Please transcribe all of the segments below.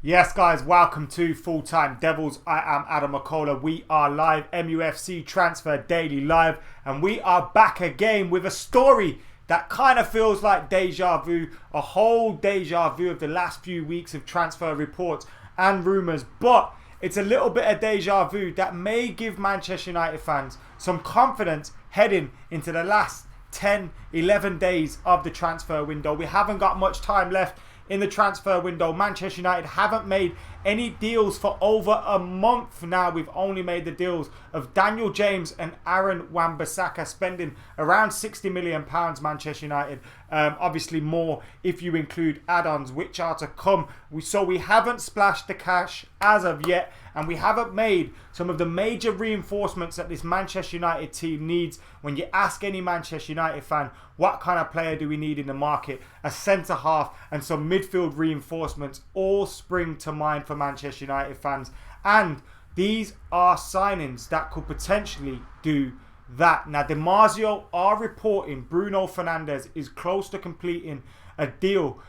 Yes, guys, welcome to Full Time Devils. I am Adam McCullough. We are live, MUFC Transfer Daily Live, and we are back again with a story that kind of feels like deja vu, a whole deja vu of the last few weeks of transfer reports and rumours, but it's a little bit of deja vu that may give Manchester United fans some confidence heading into the last 10, 11 days of the transfer window. We haven't got much time left in the transfer window. Manchester United haven't made any deals for over a month now. We've only made the deals of Daniel James and Aaron Wan-Bissaka, spending around £60 million, Manchester United. Obviously more if you include add-ons, which are to come. So we haven't splashed the cash as of yet, and we haven't made some of the major reinforcements that this Manchester United team needs. When you ask any Manchester United fan, what kind of player do we need in the market? A centre-half and some midfield reinforcements all spring to mind for Manchester United fans. And these are signings that could potentially do that. Now, Marzio are reporting Bruno Fernandes is close to completing a deal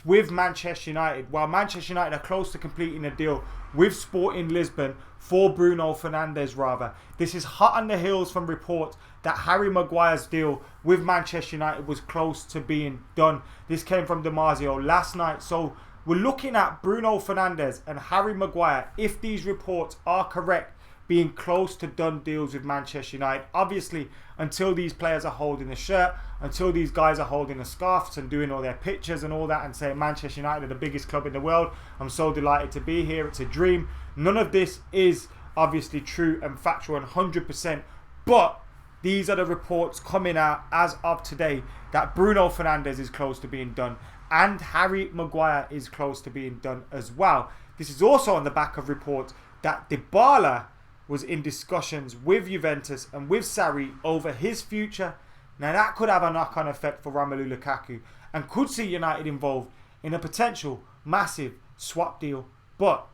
with Manchester United, while Manchester United are close to completing a deal with Sporting Lisbon for Bruno Fernandes rather. This is hot on the heels from reports that Harry Maguire's deal with Manchester United was close to being done. This came from Marzio last night. So we're looking at Bruno Fernandes and Harry Maguire, if these reports are correct, being close to done deals with Manchester United. Obviously, until these players are holding the shirt, until these guys are holding the scarves and doing all their pictures and all that and saying Manchester United are the biggest club in the world, I'm so delighted to be here, it's a dream. None of this is obviously true and factual 100%, but these are the reports coming out as of today that Bruno Fernandes is close to being done and Harry Maguire is close to being done as well. This is also on the back of reports that Dybala was in discussions with Juventus and with Sarri over his future. Now that could have a knock-on effect for Romelu Lukaku and could see United involved in a potential massive swap deal. But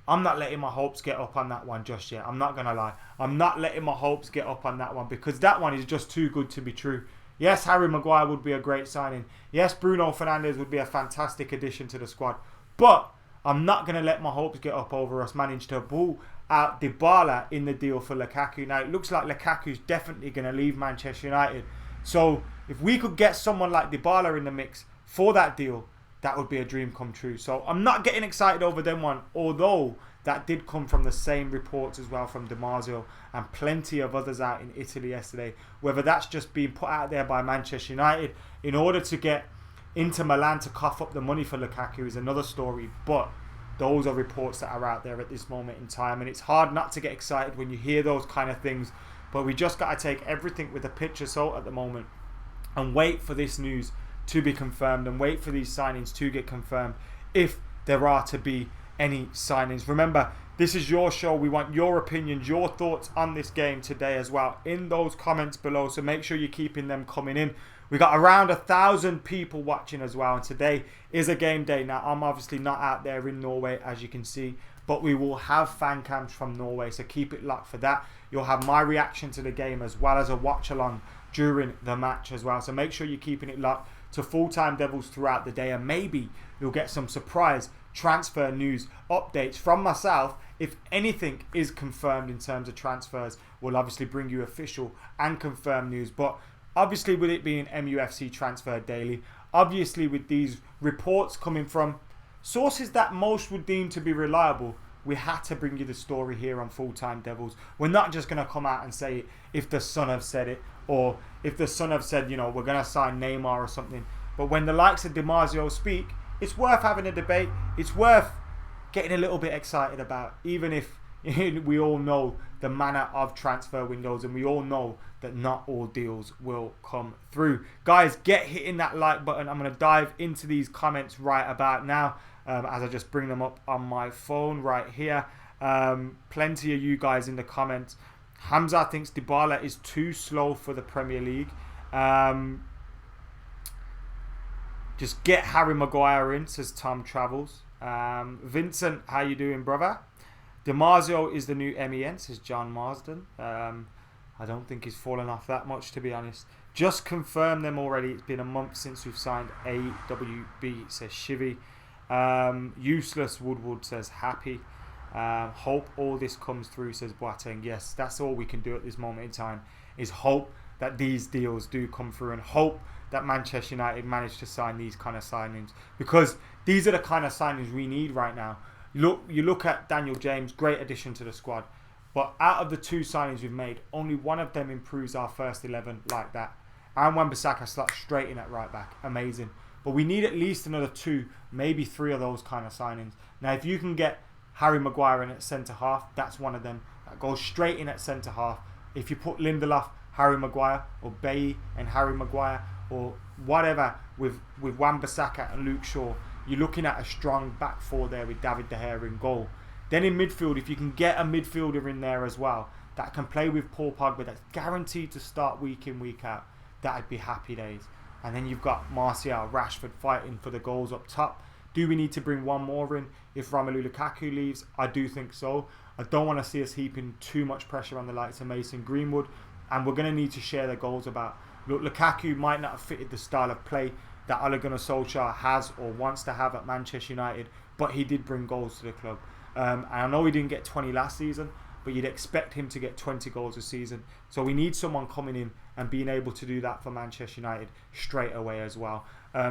I'm not letting my hopes get up on that one just yet. I'm not going to lie. I'm not letting my hopes get up on that one because that one is just too good to be true. Yes, Harry Maguire would be a great signing. Yes, Bruno Fernandes would be a fantastic addition to the squad. But I'm not going to let my hopes get up over us managing to pull out Dybala in the deal for Lukaku. Now, it looks like Lukaku's definitely going to leave Manchester United. So, if we could get someone like Dybala in the mix for that deal, that would be a dream come true. So, I'm not getting excited over them one, although that did come from the same reports as well from Marzio and plenty of others out in Italy yesterday. Whether that's just being put out there by Manchester United in order to get Inter Milan to cough up the money for Lukaku is another story, but those are reports that are out there at this moment in time, and it's hard not to get excited when you hear those kind of things, but we just got to take everything with a pinch of salt at the moment and wait for this news to be confirmed and wait for these signings to get confirmed if there are to be any signings. Remember, this is your show. We want your opinions, your thoughts on this game today as well in those comments below, so make sure you're keeping them coming in. We got around 1,000 people watching as well, and today is a game day. Now, I'm obviously not out there in Norway, as you can see, but we will have fan cams from Norway, so keep it locked for that. You'll have my reaction to the game as well as a watch along during the match as well, so make sure you're keeping it locked to Full Time Devils throughout the day, and maybe you'll get some surprise transfer news updates from myself. If anything is confirmed in terms of transfers, we'll obviously bring you official and confirmed news, but obviously, with it being MUFC Transfer Daily, obviously with these reports coming from sources that most would deem to be reliable, we had to bring you the story here on Full Time Devils. We're not just going to come out and say it if the Sun have said it, or if the Sun have said, you know, we're going to sign Neymar or something. But when the likes of Marzio speak, it's worth having a debate. It's worth getting a little bit excited about, even if we all know the manner of transfer windows and we all know that not all deals will come through. Guys, get hitting that like button. I'm going to dive into these comments right about now as I just bring them up on my phone right here. Plenty of you guys in the comments. Hamza thinks Dybala is too slow for the Premier League. Just get Harry Maguire in, says Tom Travels. Vincent, how you doing, brother? Marzio is the new MEN, says John Marsden. I don't think he's fallen off that much, to be honest. Just confirmed them already. It's been a month since we've signed AWB, says Shivy. Useless Woodward says happy. Hope all this comes through, says Boateng. Yes, that's all we can do at this moment in time, is hope that these deals do come through, and hope that Manchester United manage to sign these kind of signings, because these are the kind of signings we need right now. You look at Daniel James, great addition to the squad, but out of the 2 signings we've made, only one of them improves our first 11 like that. And Wan-Bissaka slots straight in at right back, amazing. But we need at least another 2, maybe 3 of those kind of signings. Now, if you can get Harry Maguire in at centre half, that's one of them that goes straight in at centre half. If you put Lindelof, Harry Maguire, or Bailly and Harry Maguire, or whatever with Wan-Bissaka and Luke Shaw, you're looking at a strong back 4 there with David De Gea in goal. Then in midfield, if you can get a midfielder in there as well that can play with Paul Pogba, that's guaranteed to start week in, week out, that'd be happy days. And then you've got Marzio, Rashford fighting for the goals up top. Do we need to bring one more in if Romelu Lukaku leaves? I do think so. I don't want to see us heaping too much pressure on the likes of Mason Greenwood, and we're going to need to share their goals about. Look, Lukaku might not have fitted the style of play that Ole Gunnar Solskjaer has or wants to have at Manchester United, but he did bring goals to the club. And I know he didn't get 20 last season, but you'd expect him to get 20 goals a season. So we need someone coming in and being able to do that for Manchester United straight away as well.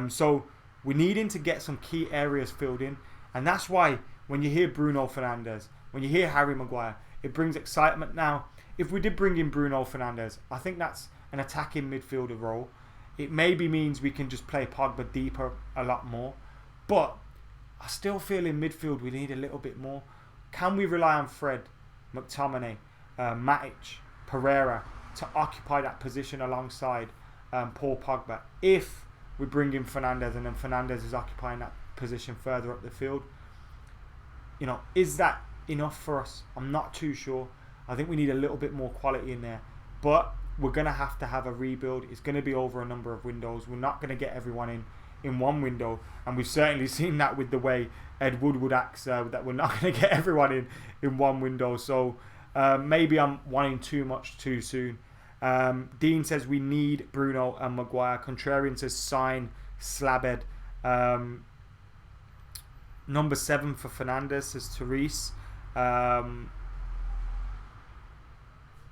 So we need him to get some key areas filled in. And that's why when you hear Bruno Fernandes, when you hear Harry Maguire, it brings excitement. Now, if we did bring in Bruno Fernandes, I think that's an attacking midfielder role. It maybe means we can just play Pogba deeper a lot more. But I still feel in midfield we need a little bit more. Can we rely on Fred, McTominay, Matic, Pereira to occupy that position alongside Paul Pogba? If we bring in Fernandes and then Fernandes is occupying that position further up the field, is that enough for us? I'm not too sure. I think we need a little bit more quality in there. But we're going to have a rebuild. It's going to be over a number of windows. We're not going to get everyone in one window. And we've certainly seen that with the way Ed Woodward acts, that we're not going to get everyone in one window. So maybe I'm wanting too much too soon. Dean says we need Bruno and Maguire. Contrarian says sign Slabhead. Number 7 for Fernandes, says Therese.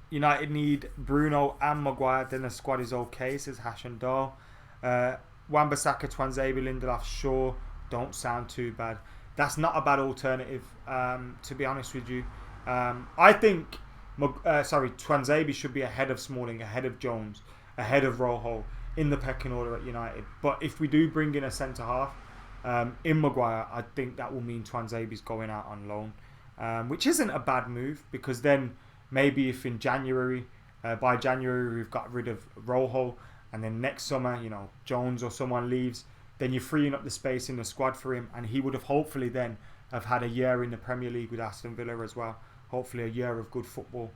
United need Bruno and Maguire, then the squad is okay, says Hashan Dahl. Wan-Bissaka, Tuanzebe, Lindelof, Shaw don't sound too bad. That's not a bad alternative, to be honest with you. I think Tuanzebe should be ahead of Smalling, ahead of Jones, ahead of Rojo in the pecking order at United. But if we do bring in a centre half in Maguire, I think that will mean Tuanzebe's going out on loan, which isn't a bad move, because then maybe if in January, by January we've got rid of Rojo, and then next summer, Jones or someone leaves, then you're freeing up the space in the squad for him, and he would have hopefully then have had a year in the Premier League with Aston Villa as well. Hopefully a year of good football.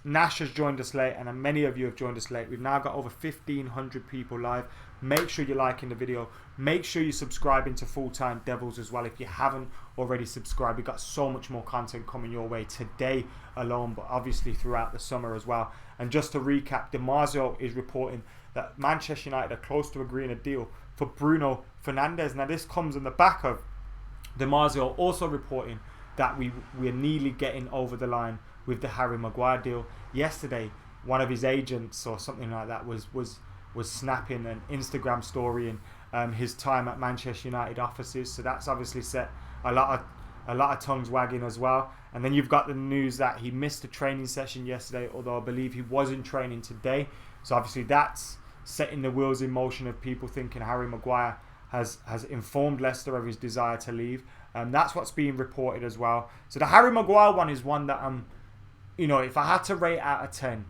Nash has joined us late, and many of you have joined us late. We've now got over 1,500 people live. Make sure you're liking the video. Make sure you're subscribing to Full Time Devils as well if you haven't already subscribed. We've got so much more content coming your way today alone, but obviously throughout the summer as well. And just to recap, Marzio is reporting that Manchester United are close to agreeing a deal for Bruno Fernandes. Now this comes on the back of Marzio also reporting that we're nearly getting over the line with the Harry Maguire deal. Yesterday, one of his agents or something like that was snapping an Instagram story in his time at Manchester United offices. So that's obviously set a lot of tongues wagging as well. And then you've got the news that he missed a training session yesterday, although I believe he was in training today. So obviously that's setting the wheels in motion of people thinking Harry Maguire has informed Leicester of his desire to leave. That's what's being reported as well. So the Harry Maguire one is one that if I had to rate out of 10,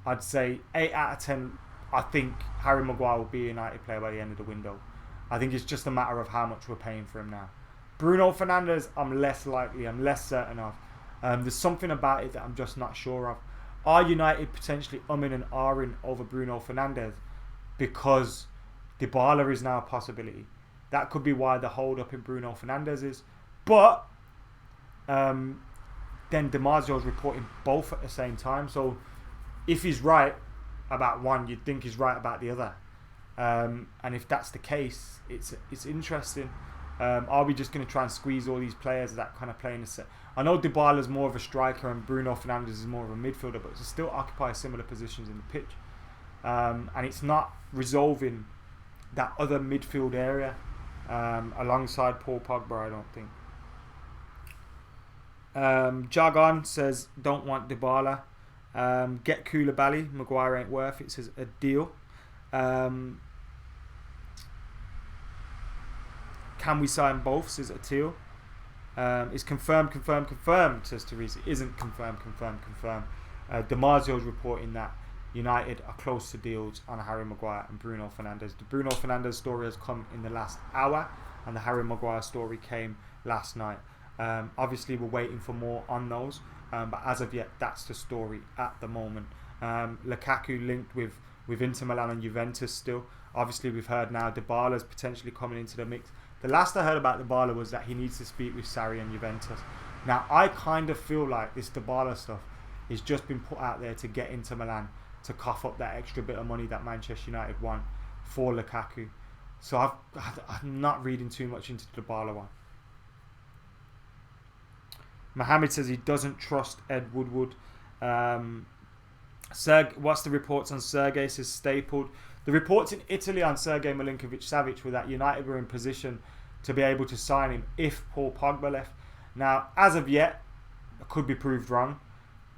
I'd say 8 out of 10. I think Harry Maguire will be a United player by the end of the window. I think it's just a matter of how much we're paying for him now. Bruno Fernandes, I'm less certain of. There's something about it that I'm just not sure of. Are United potentially umming and ahhing over Bruno Fernandes because Dybala is now a possibility? That could be why the hold up in Bruno Fernandes is. But then Marzio is reporting both at the same time. So if he's right about one, you'd think he's right about the other. And if that's the case, it's interesting. Are we just going to try and squeeze all these players that kind of play in the set? I know Dybala's more of a striker and Bruno Fernandes is more of a midfielder, but they still occupy similar positions in the pitch. And it's not resolving that other midfield area alongside Paul Pogba, I don't think. Jargon says, don't want Dybala. Get Koulibaly. Maguire ain't worth it. Says a deal. Can we sign both? Says Atil. It's confirmed, says Teresa. Isn't confirmed. Marzio is reporting that United are close to deals on Harry Maguire and Bruno Fernandes. The Bruno Fernandes story has come in the last hour, and the Harry Maguire story came last night. Obviously, we're waiting for more on those, but as of yet, that's the story at the moment. Lukaku linked with Inter Milan and Juventus still. Obviously, we've heard now Dybala's potentially coming into the mix. The last I heard about Dybala was that he needs to speak with Sarri and Juventus. Now, I kind of feel like this Dybala stuff has just been put out there to get Inter Milan to cough up that extra bit of money that Manchester United want for Lukaku. So I'm not reading too much into the Dybala one. Mohammed says he doesn't trust Ed Woodward. What's the reports on Sergei? Says stapled. The reports in Italy on Sergei Milinkovic-Savic were that United were in position to be able to sign him if Paul Pogba left. Now, as of yet, it could be proved wrong,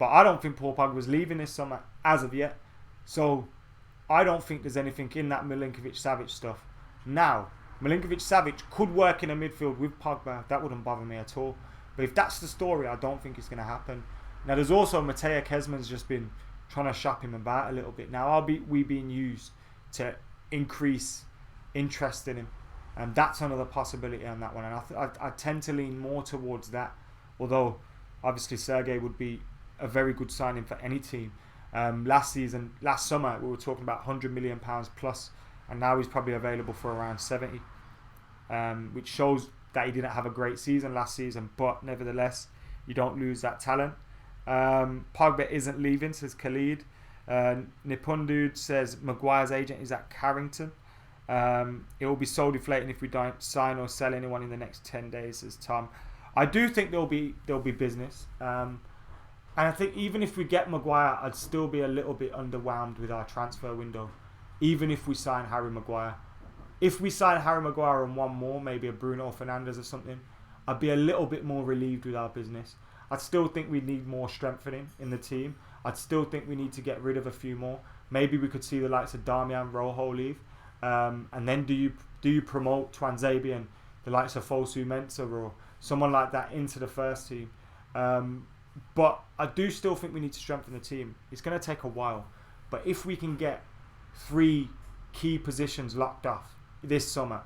but I don't think Paul Pogba was leaving this summer as of yet. So, I don't think there's anything in that Milinkovic-Savic stuff. Now, Milinkovic-Savic could work in a midfield with Pogba. That wouldn't bother me at all. But if that's the story, I don't think it's going to happen. Now, there's also Mateo Kezman's just been trying to shop him about a little bit. Now, we being used to increase interest in him. And that's another possibility on that one. And I tend to lean more towards that. Although, obviously, Sergei would be a very good signing for any team. Last summer, we were talking about £100 million plus. And now he's probably available for around 70. Which shows that he didn't have a great season last season. But nevertheless, you don't lose that talent. Pogba isn't leaving, says Khalid. Nippon Dude says Maguire's agent is at Carrington. It will be so deflating if we don't sign or sell anyone in the next 10 days, says Tom. I do think there'll be business. And I think even if we get Maguire, I'd still be a little bit underwhelmed with our transfer window. Even if we sign Harry Maguire. If we sign Harry Maguire and one more, maybe a Bruno Fernandes or something, I'd be a little bit more relieved with our business. I'd still think we need more strengthening in the team. I'd still think we need to get rid of a few more. Maybe we could see the likes of Damian Rojo leave. And then do you promote Twanzebe, the likes of Fosu Mensah or someone like that into the first team? But I do still think we need to strengthen the team. It's going to take a while. But if we can get 3 key positions locked off this summer,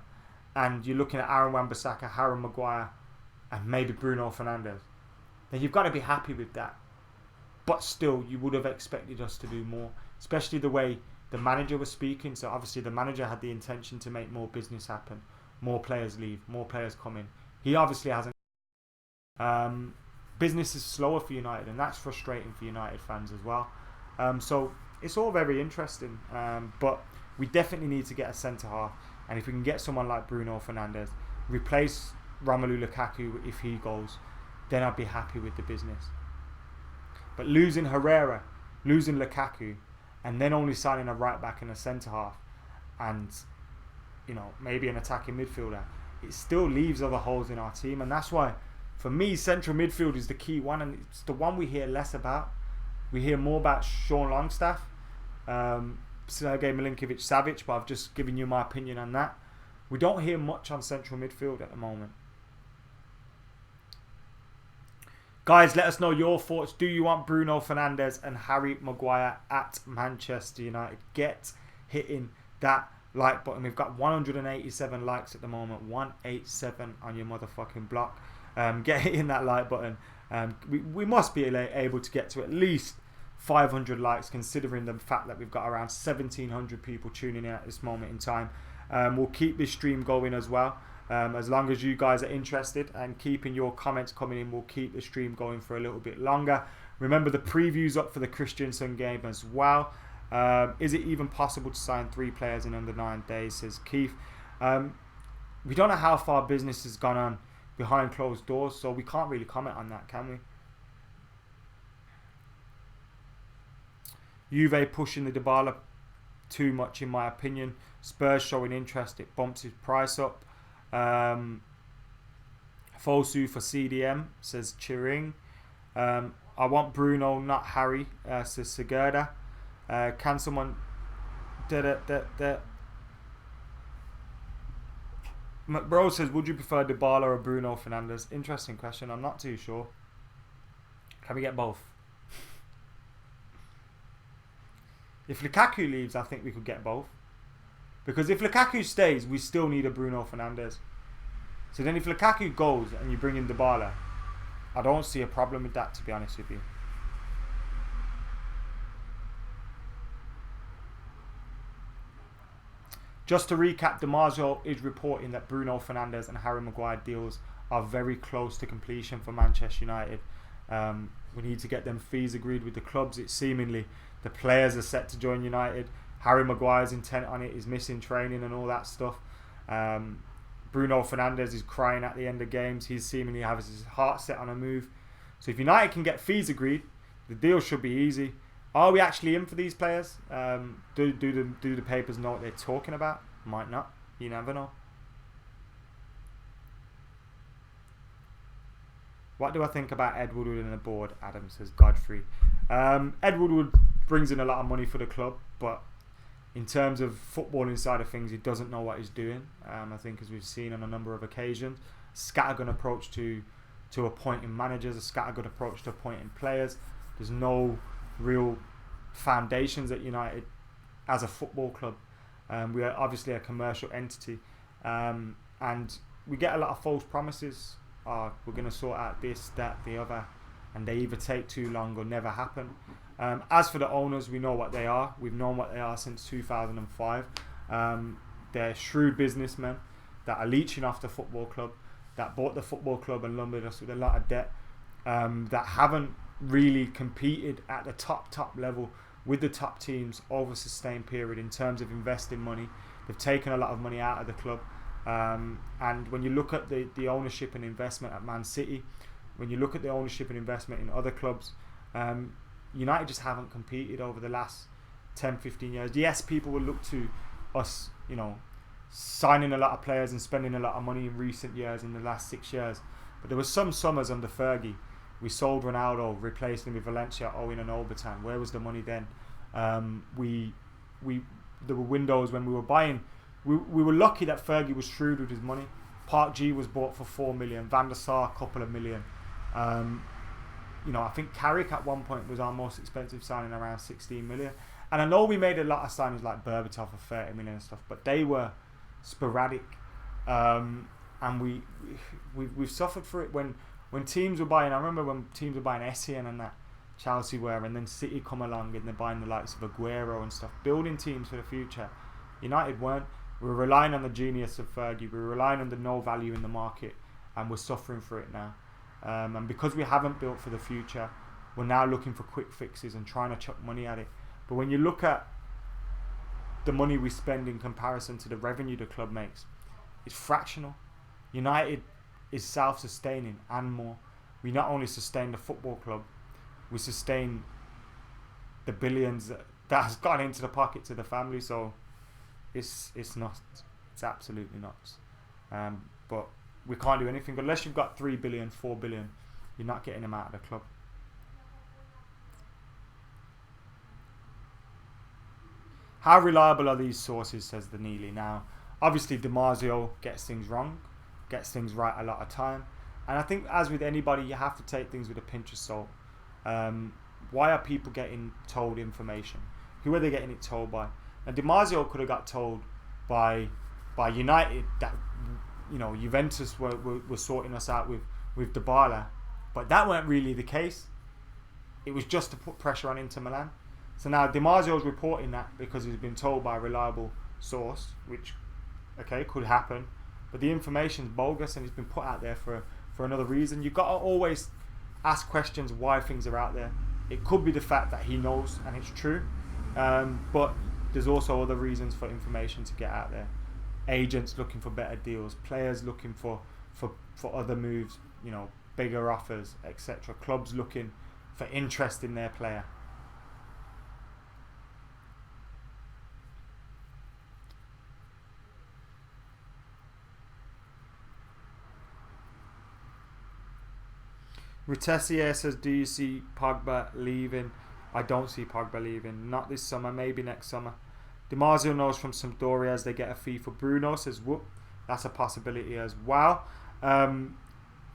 and you're looking at Aaron Wan-Bissaka, Harry Maguire, and maybe Bruno Fernandes, then you've got to be happy with that. But still, you would have expected us to do more, especially the way the manager was speaking. So obviously the manager had the intention to make more business happen, more players leave, more players come in. He obviously hasn't. Business is slower for United, and that's frustrating for United fans as well. So it's all very interesting, but we definitely need to get a centre half, and if we can get someone like Bruno Fernandes, replace Romelu Lukaku if he goes, then I'd be happy with the business. But losing Herrera, losing Lukaku, and then only signing a right back and a centre half, and maybe an attacking midfielder, it still leaves other holes in our team. And that's why, for me, central midfield is the key one, and it's the one we hear less about. We hear more about Sean Longstaff, Sergei Milinkovic-Savic, but I've just given you my opinion on that. We don't hear much on central midfield at the moment. Guys, let us know your thoughts. Do you want Bruno Fernandes and Harry Maguire at Manchester United? Get hitting that like button. We've got 187 likes at the moment. 187 on your motherfucking block. Get hitting that like button. We must be able to get to at least 500 likes, considering the fact that we've got around 1,700 people tuning in at this moment in time. We'll keep this stream going as well. As long as you guys are interested and keeping your comments coming in, we'll keep the stream going for a little bit longer. Remember, the preview's up for the Christensen game as well. Is it even possible to sign 3 players in under 9 days, says Keith. we don't know how far business has gone on behind closed doors, so we can't really comment on that, can we? Juve pushing the Dybala too much, in my opinion. Spurs showing interest, it bumps his price up. Fosu for CDM, says Chiring. I want Bruno, not Harry, says Segurda. Can someone... McBro says, would you prefer Dybala or Bruno Fernandes? Interesting question, I'm not too sure. Can we get both? If Lukaku leaves, I think we could get both. Because if Lukaku stays, we still need a Bruno Fernandes. So then if Lukaku goes and you bring in Dybala, I don't see a problem with that, to be honest with you. Just to recap, Marzio is reporting that Bruno Fernandes and Harry Maguire deals are very close to completion for Manchester United. We need to get them fees agreed with the clubs. It's seemingly the players are set to join United. Harry Maguire's intent on it is missing training and all that stuff. Bruno Fernandes is crying at the end of games. He seemingly has his heart set on a move. So if United can get fees agreed, the deal should be easy. Are we actually in for these players? Do the papers know what they're talking about? Might not. You never know. What do I think about Ed Woodward and the board? Adam says Godfrey. Ed Woodward brings in a lot of money for the club, but in terms of footballing side of things, he doesn't know what he's doing. I think, as we've seen on a number of occasions, scattergun approach to appointing managers, a scattergun approach to appointing players. There's no real foundations at United as a football club. We are obviously a commercial entity, and we get a lot of false promises. We're going to sort out this, that, the other, and they either take too long or never happen. As for the owners, we know what they are. We've known what they are since 2005. They're shrewd businessmen that are leeching off the football club, that bought the football club and lumbered us with a lot of debt, that haven't really competed at the top level with the top teams over a sustained period in terms of investing money. They've taken a lot of money out of the club. And when you look at the ownership and investment at Man City, when you look at the ownership and investment in other clubs, United just haven't competed over the last 10-15 years. Yes, people will look to us, signing a lot of players and spending a lot of money in recent years, in the last 6 years. But there were some summers under Fergie. We sold Ronaldo, replaced him with Valencia, Owen and Obertan. Where was the money then? There were windows when we were buying. We were lucky that Fergie was shrewd with his money. Park G was bought for 4 million. Van der Sar, a couple of million. I think Carrick at one point was our most expensive signing, around 16 million. And I know we made a lot of signings like Berbatov for 30 million and stuff, but they were sporadic. And we've suffered for it when teams were buying. I remember when teams were buying Essien and that, Chelsea were, and then City come along and they're buying the likes of Aguero and stuff, building teams for the future. United weren't. We were relying on the genius of Fergie. We were relying on the no value in the market, and we're suffering for it now. And because we haven't built for the future, we're now looking for quick fixes and trying to chuck money at it. But when you look at the money we spend in comparison to the revenue the club makes, it's fractional. United is self-sustaining and more. We not only sustain the football club, we sustain the billions that has gone into the pockets of the family. So it's nuts. It's absolutely nuts. But we can't do anything unless you've got 3 billion, 4 billion. You're not getting them out of the club. How reliable are these sources, says the Neely. Now, obviously, Marzio gets things wrong, gets things right a lot of time. And I think, as with anybody, you have to take things with a pinch of salt. Why are people getting told information? Who are they getting it told by? And Marzio could have got told by United that Juventus were sorting us out with Dybala, but that weren't really the case. It was just to put pressure on Inter Milan. So now Marzio's reporting that because he's been told by a reliable source, which could happen, but the information's bogus and it's been put out there for another reason. You've got to always ask questions why things are out there. It could be the fact that he knows and it's true, but there's also other reasons for information to get out there. agents looking for better deals, players looking for other moves, you know, bigger offers, etc. Clubs looking for interest in their player. Retessier says, do you see Pogba leaving? I don't see Pogba leaving. Not this summer, maybe next summer. Marzio knows from Sampdoria as they get a fee for Bruno. Says, whoop, that's a possibility as well.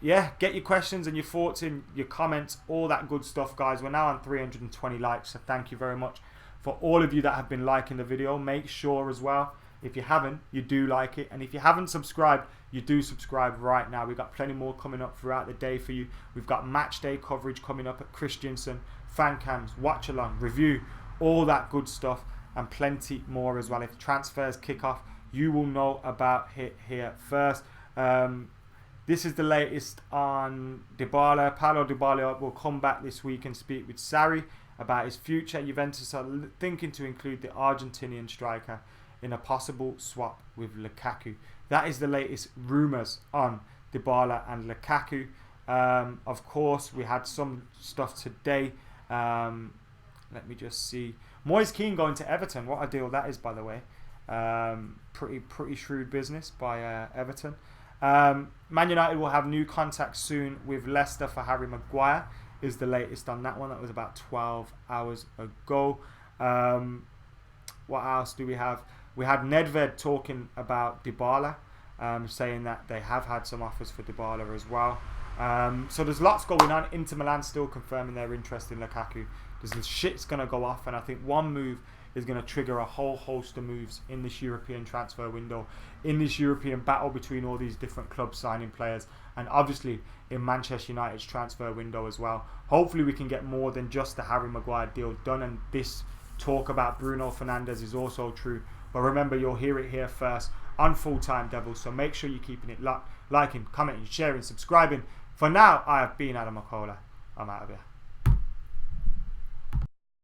Yeah, get your questions and your thoughts in, your comments, all that good stuff, guys. We're now on 320 likes, so thank you very much for all of you that have been liking the video. Make sure as well, if you haven't, you do like it. And if you haven't subscribed, you do subscribe right now. We've got plenty more coming up throughout the day for you. We've got match day coverage coming up at Christiansen, fan cams, watch along, review, all that good stuff, and plenty more as well. If transfers kick off, you will know about it here first. This is the latest on Dybala. Paulo Dybala will come back this week and speak with Sarri about his future. Juventus are thinking to include the Argentinian striker in a possible swap with Lukaku. That is the latest rumours on Dybala and Lukaku. Of course, we had some stuff today. Let me just see. Moise Kean going to Everton. What a deal that is, by the way. Pretty shrewd business by Everton. Man United will have new contacts soon with Leicester for Harry Maguire, is the latest on that one. That was about 12 hours ago. What else do we have? We had Nedved talking about Dybala, saying that they have had some offers for Dybala as well. So there's lots going on. Inter Milan still confirming their interest in Lukaku. There's shit's going to go off, and I think one move is going to trigger a whole host of moves in this European transfer window, in this European battle between all these different clubs signing players, and obviously in Manchester United's transfer window as well. Hopefully we can get more than just the Harry Maguire deal done, and this talk about Bruno Fernandes is also true. But remember, you'll hear it here first on Full Time Devils, so make sure you're keeping it locked, liking, commenting, sharing, subscribing. For now, I have been Adam Makola. I'm out of here.